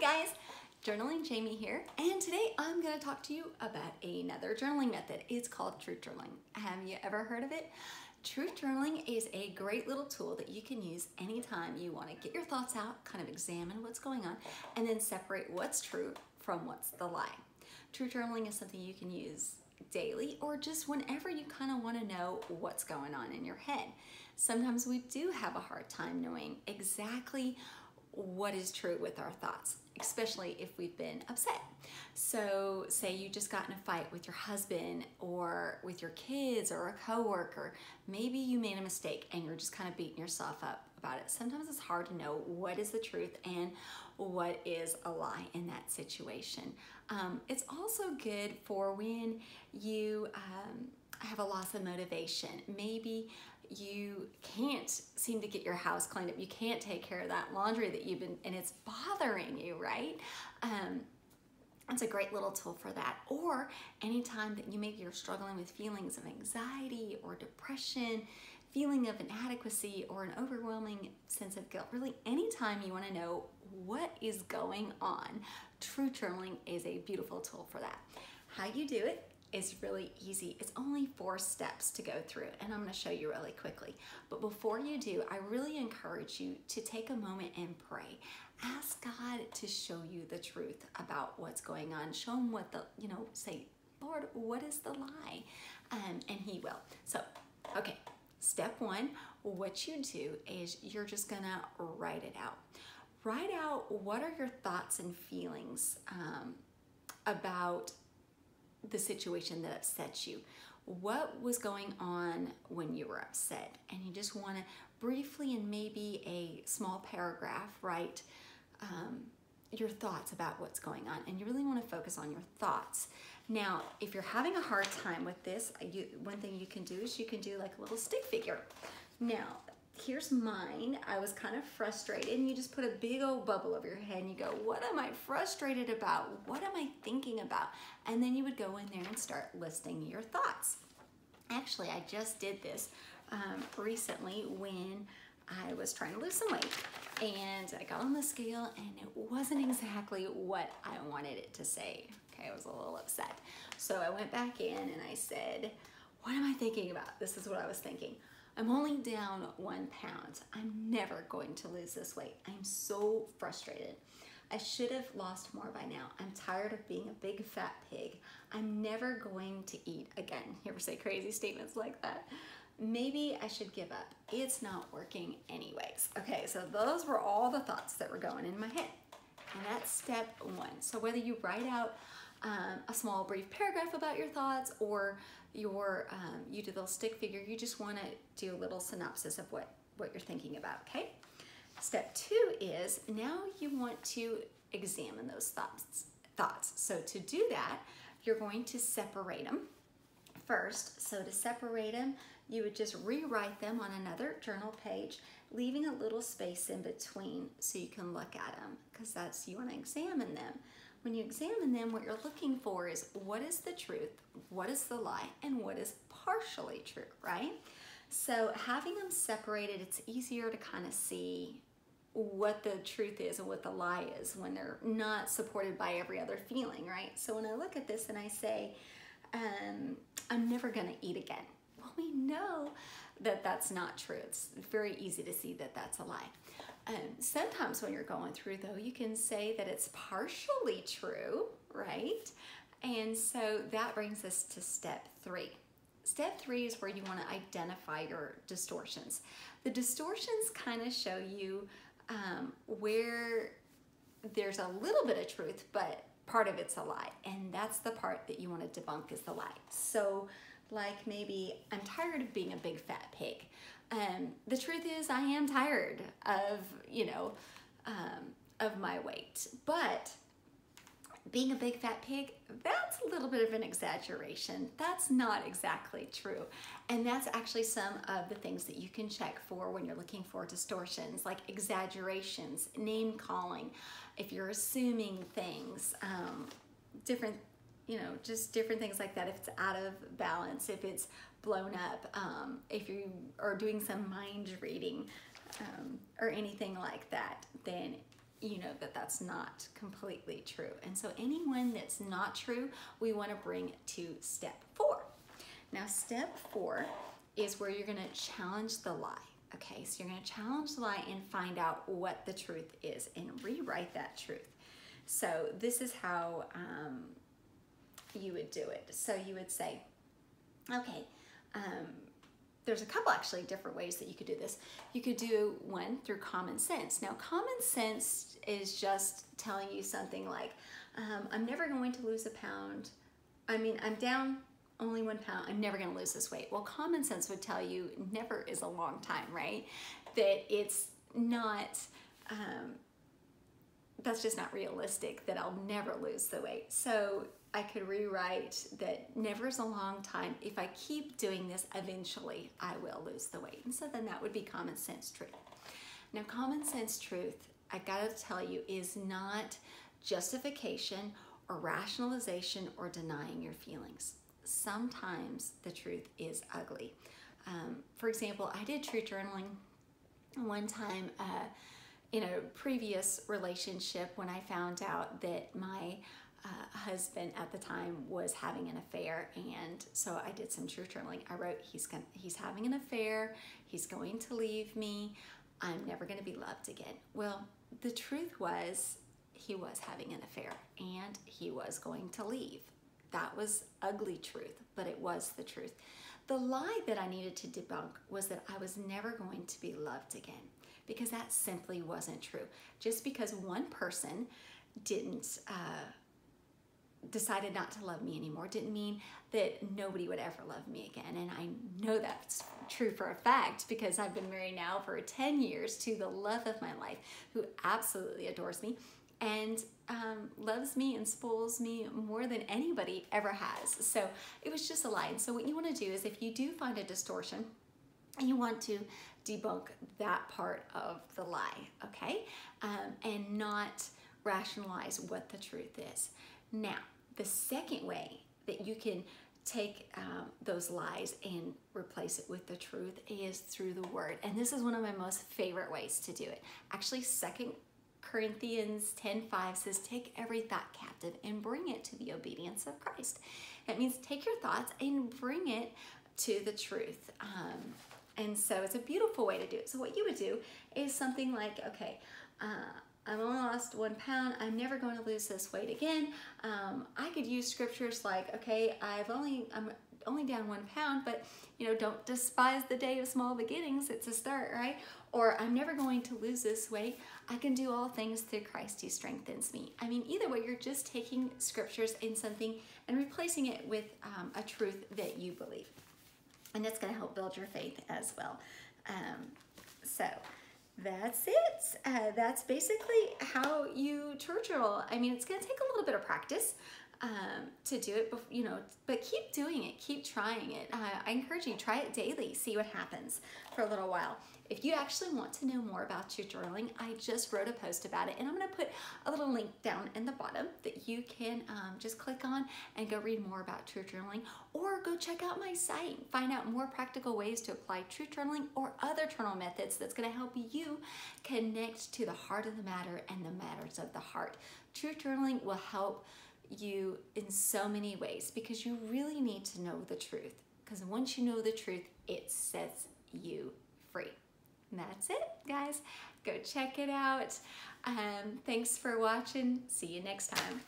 guys, Journaling Jamie here, and today I'm going to talk to you about another journaling method. It's called truth journaling. Have you ever heard of it? Truth journaling is a great little tool that you can use anytime you want to get your thoughts out, kind of examine what's going on, and then separate what's true from what's the lie. Truth journaling is something you can use daily or just whenever you kind of want to know what's going on in your head. Sometimes we do have a hard time knowing exactly what is true with our thoughts, especially if we've been upset. So say you just got in a fight with your husband or with your kids or a coworker. Maybe you made a mistake and you're just kind of beating yourself up about it. Sometimes it's hard to know what is the truth and what is a lie in that situation. It's also good for when you have a loss of motivation. Maybe you can't seem to get your house cleaned up. You can't take care of that laundry that you've been, and it's bothering you, right? It's a great little tool for that. Or anytime that maybe you're struggling with feelings of anxiety or depression, feeling of inadequacy or an overwhelming sense of guilt, really anytime you want to know what is going on, truth journaling is a beautiful tool for that. How you do it is really easy. It's only 4 steps to go through, and I'm going to show you really quickly. But before you do, I really encourage you to take a moment and pray. Ask God to show you the truth about what's going on. Show him what the, say, Lord, what is the lie? And he will. So, okay, step 1, what you do is you're just going to write it out. Write out what are your thoughts and feelings about the situation that upset you. What was going on when you were upset? And you just want to briefly, in maybe a small paragraph, write your thoughts about what's going on. And you really want to focus on your thoughts. Now, if you're having a hard time with this, one thing you can do is you can do like a little stick figure. Now, here's mine. I was kind of frustrated, and you just put a big old bubble over your head and you go, what am I frustrated about? What am I thinking about? And then you would go in there and start listing your thoughts. Actually, I just did this recently when I was trying to lose some weight, and I got on the scale and it wasn't exactly what I wanted it to say. Okay, I was a little upset. So I went back in and I said, what am I thinking about? This is what I was thinking. I'm only down 1 pound. I'm never going to lose this weight. I'm so frustrated. I should have lost more by now. I'm tired of being a big fat pig. I'm never going to eat again. You ever say crazy statements like that? Maybe I should give up. It's not working anyways. Okay, so those were all the thoughts that were going in my head. And that's step 1. So whether you write out a small brief paragraph about your thoughts or you do the stick figure, you just want to do a little synopsis of what you're thinking about, okay? Step 2 is now you want to examine those thoughts. So to do that, you're going to separate them first. So to separate them, you would just rewrite them on another journal page, leaving a little space in between so you can look at them, because you want to examine them. When you examine them, what you're looking for is what is the truth, what is the lie, and what is partially true, right? So having them separated, it's easier to kind of see what the truth is and what the lie is when they're not supported by every other feeling, right? So when I look at this and I say, I'm never gonna eat again. Well, we know that that's not true. It's very easy to see that that's a lie. Sometimes when you're going through, though, you can say that it's partially true, right? And so that brings us to step 3. Step 3 is where you want to identify your distortions. The distortions kind of show you where there's a little bit of truth, but part of it's a lie. And that's the part that you want to debunk is the lie. So like maybe I'm tired of being a big fat pig. The truth is I am tired of, of my weight, but being a big fat pig, that's a little bit of an exaggeration. That's not exactly true. And that's actually some of the things that you can check for when you're looking for distortions, like exaggerations, name calling, if you're assuming things, different, just different things like that. If it's out of balance, if it's blown up, if you are doing some mind reading or anything like that, then you know that that's not completely true. And so anyone that's not true, we want to bring to step 4. Now, step 4 is where you're going to challenge the lie. Okay, so you're going to challenge the lie and find out what the truth is and rewrite that truth. So this is how you would do it. So you would say, okay, there's a couple actually different ways that you could do this. You could do one through common sense. Now, common sense is just telling you something like, I'm never going to lose a pound. I mean, I'm down only 1 pound. I'm never going to lose this weight. Well, common sense would tell you never is a long time, right? That it's not, that's just not realistic, that I'll never lose the weight. So I could rewrite that never is a long time. If I keep doing this, eventually I will lose the weight. And so then that would be common sense truth. Now, common sense truth, I gotta tell you, is not justification or rationalization or denying your feelings. Sometimes the truth is ugly. For example, I did truth journaling one time in a previous relationship when I found out that my husband at the time was having an affair, and so I did some truth journaling. I wrote, he's having an affair, he's going to leave me, I'm never going to be loved again. Well, the truth was he was having an affair and he was going to leave. That was ugly truth, but it was the truth. The lie that I needed to debunk was that I was never going to be loved again, because that simply wasn't true. Just because one person didn't decided not to love me anymore didn't mean that nobody would ever love me again. And I know that's true for a fact, because I've been married now for 10 years to the love of my life, who absolutely adores me and loves me and spoils me more than anybody ever has. So it was just a lie. And so what you want to do is, if you do find a distortion, you want to debunk that part of the lie, okay? And not rationalize what the truth is. Now, the second way that you can take those lies and replace it with the truth is through the word. And this is one of my most favorite ways to do it. Actually, 2 Corinthians 10:5 says, take every thought captive and bring it to the obedience of Christ. That means take your thoughts and bring it to the truth. And so it's a beautiful way to do it. So what you would do is something like, okay, I've only lost 1 pound. I'm never going to lose this weight again. I could use scriptures like, okay, I'm only down 1 pound, but don't despise the day of small beginnings. It's a start, right? Or I'm never going to lose this weight. I can do all things through Christ who strengthens me. I mean, either way, you're just taking scriptures in something and replacing it with a truth that you believe. And that's going to help build your faith as well. So that's it. That's basically how you truth journal. I mean, it's going to take a little bit of practice to do it, but keep doing it, keep trying it. I encourage you, try it daily, see what happens for a little while. If you actually want to know more about truth journaling, I just wrote a post about it, and I'm going to put a little link down in the bottom that you can just click on and go read more about truth journaling, or go check out my site, find out more practical ways to apply truth journaling or other journal methods that's going to help you connect to the heart of the matter and the matters of the heart. Truth journaling will help you in so many ways, because you really need to know the truth, because once you know the truth, it sets you free. And that's it, guys. Go check it out. Thanks for watching. See you next time.